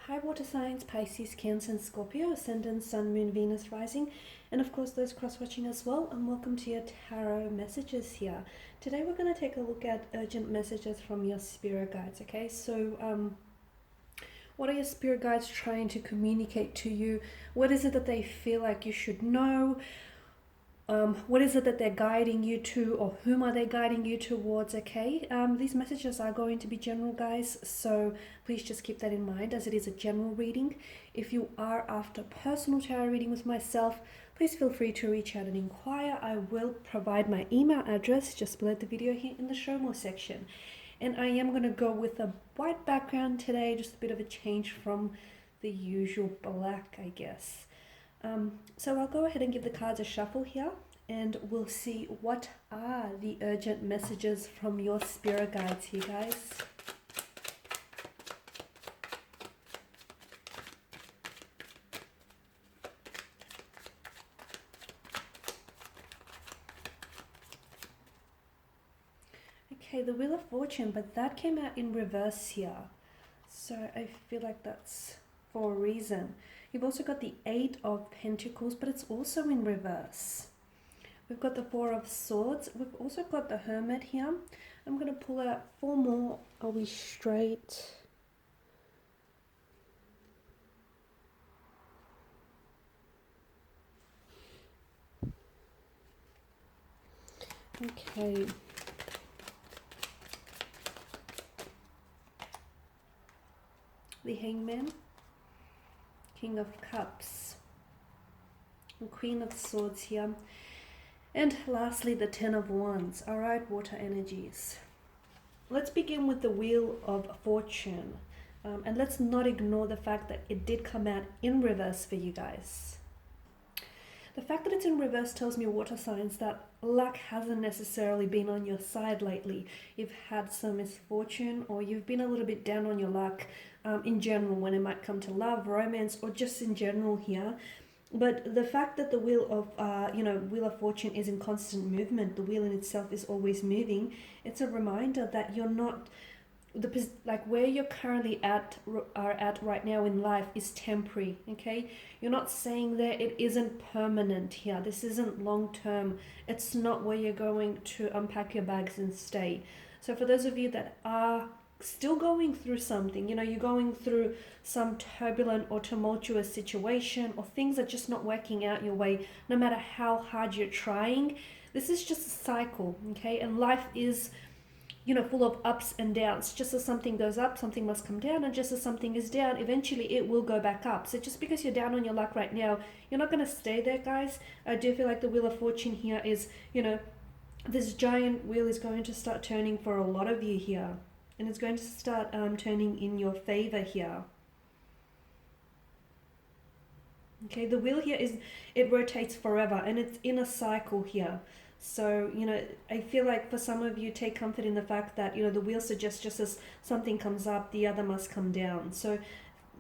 Hi water signs, Pisces, Cancer and Scorpio, Ascendant, Sun, Moon, Venus, Rising, and of course those cross-watching as well, and welcome to your tarot messages here. Today we're going to take a look at urgent messages from your spirit guides, okay? So what are your spirit guides trying to communicate to you? What is it that they feel like you should know? What is it that they're guiding you to, or whom are they guiding you towards? Okay, these messages are going to be general, guys, so please just keep that in mind as it is a general reading. If you are after personal tarot reading with myself, please feel free to reach out and inquire. I will provide my email address just below the video here in the show more section. And I am going to go with a white background today, just a bit of a change from the usual black, I guess. So I'll go ahead and give the cards a shuffle here, and we'll see what are the urgent messages from your spirit guides here, guys. Okay, the Wheel of Fortune, but that came out in reverse here. So I feel like that's for a reason. You've also got the Eight of Pentacles, but it's also in reverse. We've got the Four of Swords. We've also got the Hermit here. I'm going to pull out four more. Are we straight? Okay. The Hangman, King of Cups, and Queen of Swords here. And lastly, the Ten of Wands. All right, water energies. Let's begin with the Wheel of Fortune. And let's not ignore the fact that it did come out in reverse for you guys. The fact that it's in reverse tells me, water signs, that luck hasn't necessarily been on your side lately. You've had some misfortune, or you've been a little bit down on your luck in general when it might come to love, romance, or just in general here. But the fact that the Wheel of Fortune is in constant movement, the wheel in itself is always moving, it's a reminder that you're not, where you're currently at right now in life is temporary, okay? You're not saying that it isn't permanent here. This isn't long term. It's not where you're going to unpack your bags and stay. So for those of you that are still going through something, you're going through some turbulent or tumultuous situation, or things are just not working out your way, no matter how hard you're trying, this is just a cycle, okay? And life is, full of ups and downs. Just as something goes up, something must come down, and just as something is down, eventually it will go back up. So just because you're down on your luck right now, you're not going to stay there, guys. I do feel like the Wheel of Fortune here is, this giant wheel is going to start turning for a lot of you here. And it's going to start turning in your favor here. Okay, the wheel here it rotates forever, and it's in a cycle here. So, I feel like for some of you, take comfort in the fact that, the wheel suggests just as something comes up, the other must come down. So,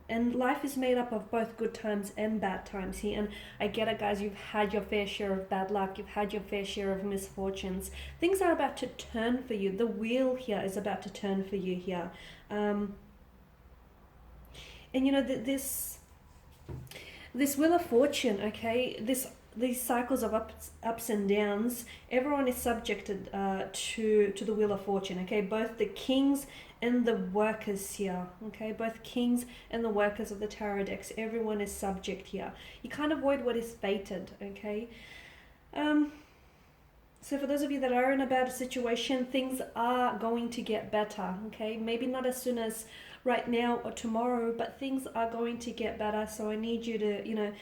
and life is made up of both good times and bad times here. And I get it, guys, you've had your fair share of bad luck. You've had your fair share of misfortunes. Things are about to turn for you. The wheel here is about to turn for you here. And, this Wheel of Fortune, okay, these cycles of ups and downs, everyone is subjected to the Wheel of Fortune, okay? Both the kings and the workers here, okay? Both kings and the workers of the tarot decks, everyone is subject here. You can't avoid what is fated, okay? So for those of you that are in a bad situation, things are going to get better, okay? Maybe not as soon as right now or tomorrow, but things are going to get better. So I need you to,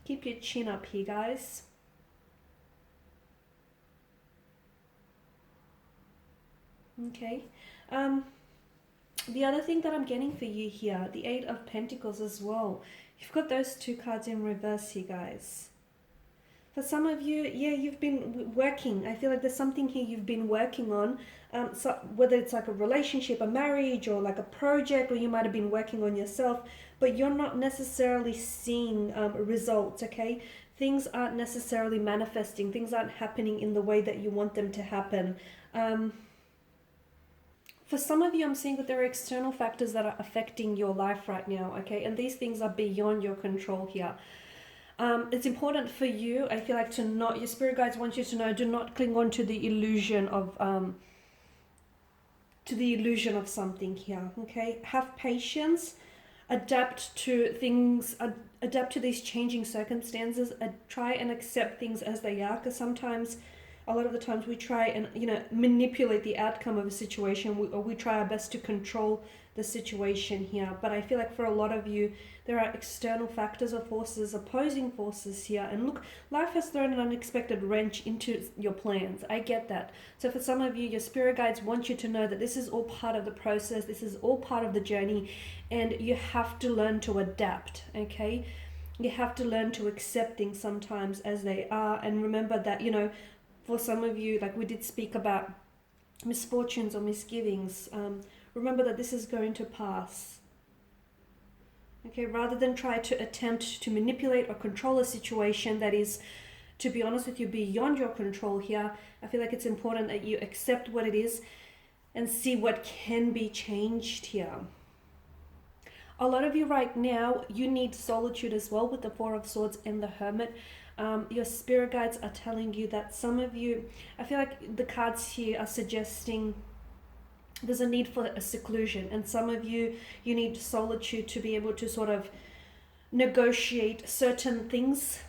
keep your chin up here, guys. Okay. The other thing that I'm getting for you here, the Eight of Pentacles as well. You've got those two cards in reverse here, guys. For some of you, yeah, you've been working. I feel like there's something here you've been working on. So whether it's like a relationship, a marriage, or like a project, or you might have been working on yourself, but you're not necessarily seeing results, okay? Things aren't necessarily manifesting. Things aren't happening in the way that you want them to happen. for some of you, I'm seeing that there are external factors that are affecting your life right now, okay? And these things are beyond your control here. It's important for you, I feel like, to not, your spirit guides want you to know, do not cling on to the illusion of something here, okay? Have patience, adapt to things, adapt to these changing circumstances, try and accept things as they are, because sometimes, a lot of the times, we try and, you know, manipulate the outcome of a situation, or we try our best to control the situation here. But I feel like for a lot of you, there are external factors or forces, opposing forces here. And look, life has thrown an unexpected wrench into your plans. I get that. So for some of you, your spirit guides want you to know that this is all part of the process. This is all part of the journey. And you have to learn to adapt, okay? You have to learn to accept things sometimes as they are. And remember that, you know, for some of you, like we did speak about misfortunes or misgivings, remember that this is going to pass. Okay, rather than try to attempt to manipulate or control a situation that is, to be honest with you, beyond your control here, I feel like it's important that you accept what it is and see what can be changed here. A lot of you right now, you need solitude as well with the Four of Swords and the Hermit. Your spirit guides are telling you that some of you, I feel like the cards here are suggesting there's a need for a seclusion, and some of you, you need solitude to be able to sort of negotiate certain things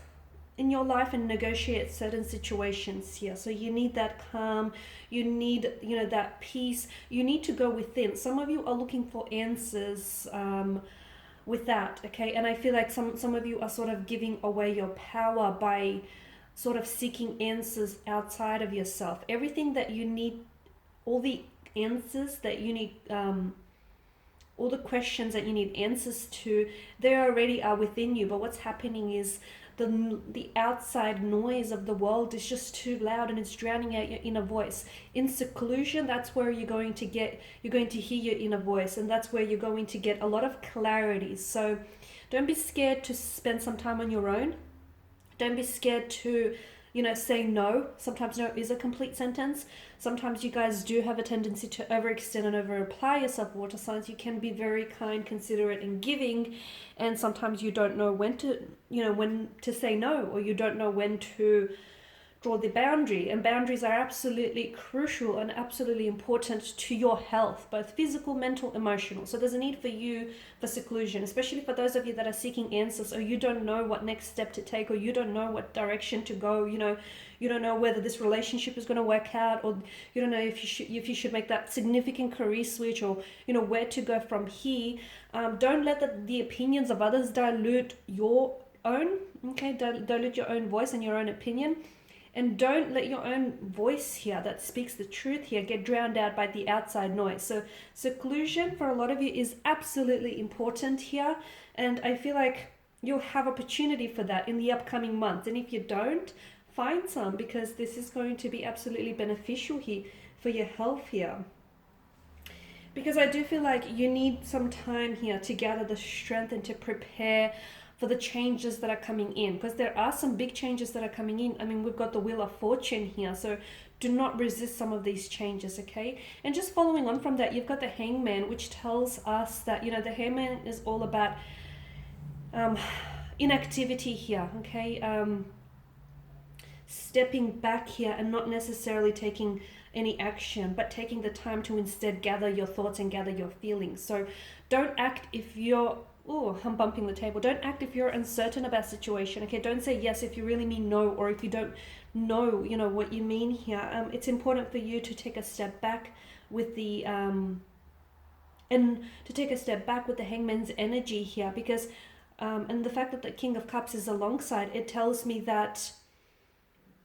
in your life and negotiate certain situations here. So you need that calm, you need, you know, that peace, you need to go within. Some of you are looking for answers with that, okay? And I feel like some of you are sort of giving away your power by sort of seeking answers outside of yourself. Everything that you need, all the answers that you need, all the questions that you need answers to, they already are within you. But what's happening is the outside noise of the world is just too loud and it's drowning out your inner voice. In seclusion, that's where you're going to hear your inner voice, and that's where you're going to get a lot of clarity. So don't be scared to spend some time on your own. Don't be scared to, you know, say no. Sometimes no is a complete sentence. Sometimes you guys do have a tendency to overextend and over-apply yourself, water signs. You can be very kind, considerate, and giving, and sometimes you don't know when to, you know, when to say no, or you don't know when to draw the boundary. And boundaries are absolutely crucial and absolutely important to your health, both physical, mental, emotional. So there's a need for you for seclusion, especially for those of you that are seeking answers, or you don't know what next step to take, or you don't know what direction to go. You know, you don't know whether this relationship is going to work out, or you don't know if you should make that significant career switch, or you know where to go from here. Don't let the opinions of others dilute your own. Okay, dilute your own voice and your own opinion. And don't let your own voice here that speaks the truth here get drowned out by the outside noise. So seclusion for a lot of you is absolutely important here. And I feel like you'll have opportunity for that in the upcoming months. And if you don't, find some, because this is going to be absolutely beneficial here for your health here. Because I do feel like you need some time here to gather the strength and to prepare for the changes that are coming in, because there are some big changes that are coming in. I mean, we've got the Wheel of Fortune here, so do not resist some of these changes, okay? And just following on from that, you've got the Hangman, which tells us that, you know, the Hangman is all about inactivity here, okay? Stepping back here and not necessarily taking any action, but taking the time to instead gather your thoughts and gather your feelings. So don't act if you're, oh, I'm bumping the table. Don't act if you're uncertain about a situation, okay? Don't say yes if you really mean no, or if you don't know, you know, what you mean here. It's important for you to take a step back with the, and to take a step back with the Hangman's energy here, because, and the fact that the King of Cups is alongside, it tells me that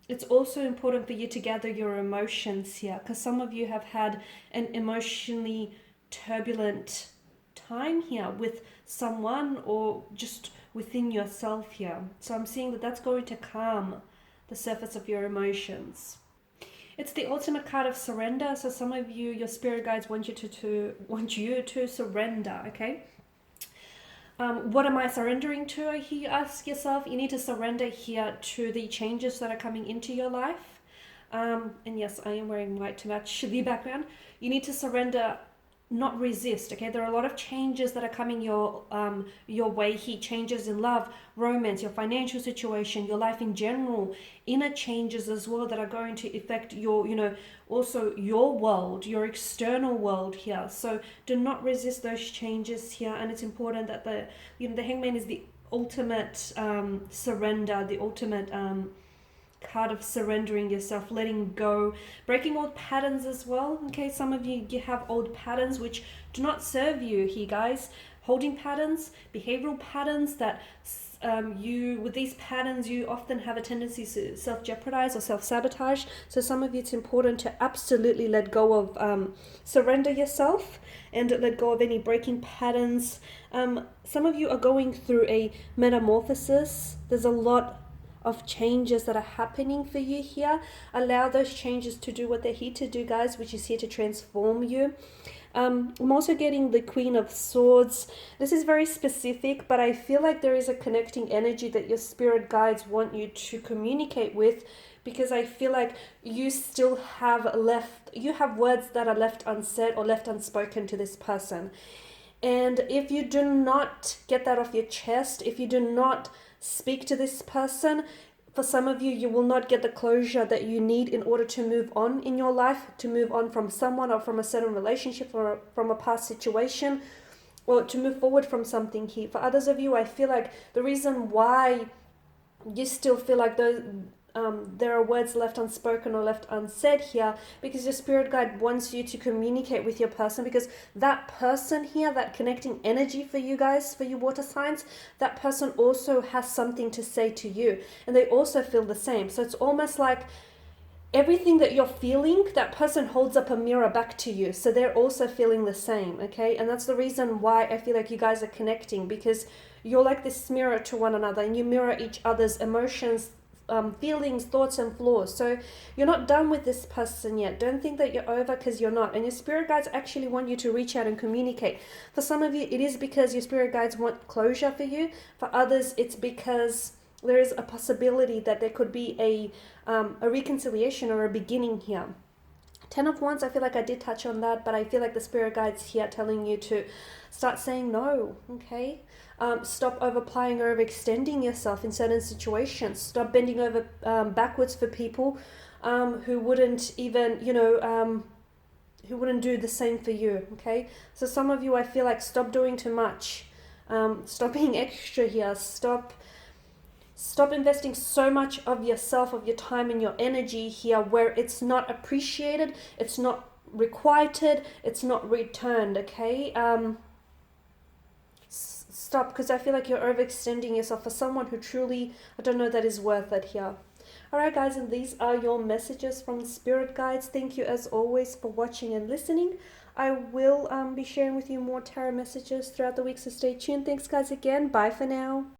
it's also important for you to gather your emotions here, because some of you have had an emotionally turbulent time here with someone, or just within yourself here. So I'm seeing that that's going to calm the surface of your emotions. It's the ultimate card of surrender. So some of you, your spirit guides want you to surrender, okay? What am I surrendering to? I hear you ask yourself. You need to surrender here to the changes that are coming into your life. And yes, I am wearing white to match the background. You need to surrender, not resist. Okay, there are a lot of changes that are coming your way here. Changes in love, romance, your financial situation, your life in general, inner changes as well that are going to affect your, also your world, your external world here. So do not resist those changes here. And it's important that the Hangman is the ultimate surrender, the ultimate card of surrendering yourself, letting go, breaking old patterns as well. Okay, some of you have old patterns which do not serve you here, guys. Holding patterns, behavioral patterns that with these patterns you often have a tendency to self-jeopardize or self-sabotage. So some of you, it's important to absolutely let go of surrender yourself and let go of any breaking patterns. Some of you are going through a metamorphosis. There's a lot of changes that are happening for you here. Allow those changes to do what they're here to do, guys, which is here to transform you. I'm also getting the Queen of Swords. This is very specific, but I feel like there is a connecting energy that your spirit guides want you to communicate with, because I feel like you still have words that are left unsaid or left unspoken to this person. And if you do not get that off your chest, if you do not speak to this person, for some of you, you will not get the closure that you need in order to move on in your life, to move on from someone or from a certain relationship or from a past situation, or to move forward from something here. For others of you, I feel like the reason why you still feel like there are words left unspoken or left unsaid here, because your spirit guide wants you to communicate with your person, because that person here, that connecting energy for you guys, for you water signs, that person also has something to say to you, and they also feel the same. So it's almost like everything that you're feeling, that person holds up a mirror back to you, so they're also feeling the same. Okay, and that's the reason why I feel like you guys are connecting, because you're like this mirror to one another, and you mirror each other's emotions, feelings, thoughts, and flaws. So you're not done with this person yet. Don't think that you're over, because you're not. And your spirit guides actually want you to reach out and communicate. For some of you, it is because your spirit guides want closure for you. For others, it's because there is a possibility that there could be a reconciliation or a beginning here. 10 of Wands, I feel like I did touch on that, but I feel like the spirit guides here telling you to start saying no, okay? Stop over-applying or overextending yourself in certain situations. Stop bending over backwards for people who wouldn't even, who wouldn't do the same for you, okay? So some of you, I feel like, stop doing too much. Stop being extra here. Stop investing so much of yourself, of your time and your energy here where it's not appreciated, it's not requited, it's not returned, okay? Stop, because I feel like you're overextending yourself for someone who truly, I don't know, that is worth it here. Alright guys, and these are your messages from spirit guides. Thank you as always for watching and listening. I will be sharing with you more tarot messages throughout the week, so stay tuned. Thanks guys again. Bye for now.